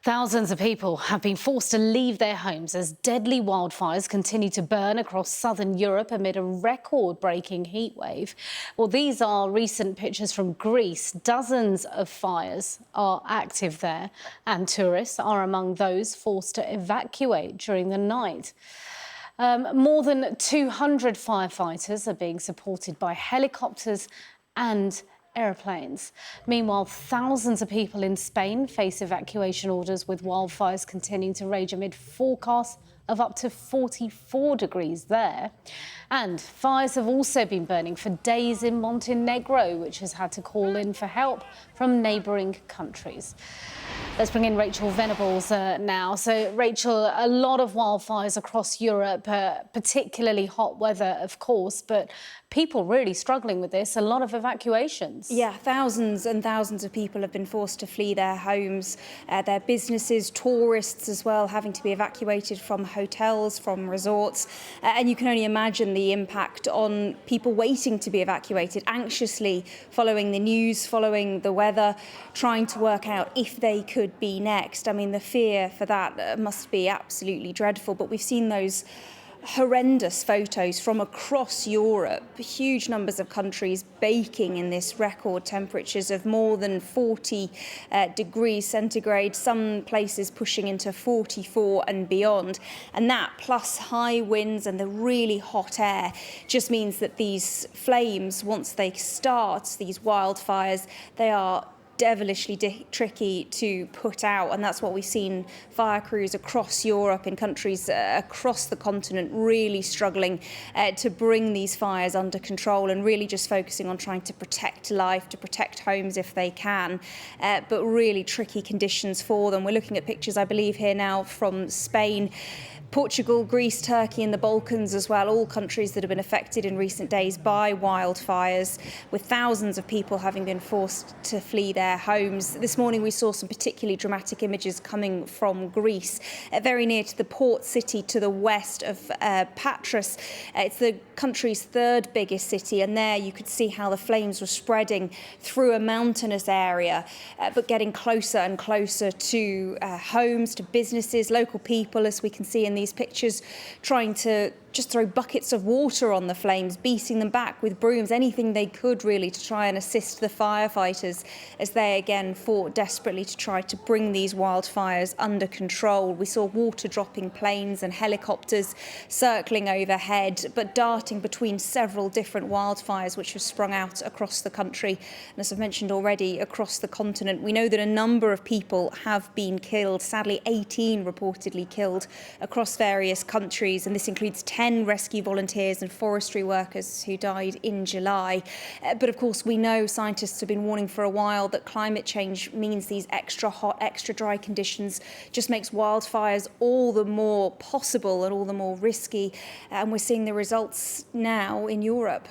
Thousands of people have been forced to leave their homes as deadly wildfires continue to burn across southern Europe amid a record-breaking heatwave. Well, these are recent pictures from Greece. Dozens of fires are active there, and tourists are among those forced to evacuate during the night. More than 200 firefighters are being supported by helicopters and aeroplanes. Meanwhile, thousands of people in Spain face evacuation orders, with wildfires continuing to rage amid forecasts of up to 44 degrees there. And fires have also been burning for days in Montenegro, which has had to call in for help from neighbouring countries. Let's bring in Rachel Venables now. So, Rachel, a lot of wildfires across Europe, particularly hot weather, of course, but people really struggling with this, a lot of evacuations. Yeah, thousands and thousands of people have been forced to flee their homes, their businesses, tourists as well, having to be evacuated from hotels, from resorts. And you can only imagine the impact on people waiting to be evacuated, anxiously following the news, following the weather, trying to work out if they could be next. I mean, the fear for that must be absolutely dreadful. But we've seen those horrendous photos from across Europe, huge numbers of countries baking in this record temperatures of more than 40 degrees centigrade, some places pushing into 44 and beyond. And that, plus high winds and the really hot air, just means that these flames, once they start, these wildfires, they are devilishly tricky to put out, and that's what we've seen fire crews across Europe in countries across the continent really struggling to bring these fires under control, and really just focusing on trying to protect life, to protect homes if they can, but really tricky conditions for them. We're looking at pictures, I believe, here now from Spain, Portugal, Greece, Turkey and the Balkans as well, all countries that have been affected in recent days by wildfires, with thousands of people having been forced to flee their homes. This morning we saw some particularly dramatic images coming from Greece, very near to the port city to the west of Patras. It's the country's third biggest city, and there you could see how the flames were spreading through a mountainous area, but getting closer and closer to homes, to businesses, local people, as we can see in these pictures, trying to just throw buckets of water on the flames, beating them back with brooms, anything they could really to try and assist the firefighters as they again fought desperately to try to bring these wildfires under control. We saw water dropping planes and helicopters circling overhead, but darting between several different wildfires which have sprung out across the country. And as I've mentioned already, across the continent, we know that a number of people have been killed, sadly 18 reportedly killed across various countries, and this includes 10 rescue volunteers and forestry workers who died in July. But of course, we know scientists have been warning for a while that climate change means these extra hot, extra dry conditions just makes wildfires all the more possible and all the more risky. And we're seeing the results now in Europe.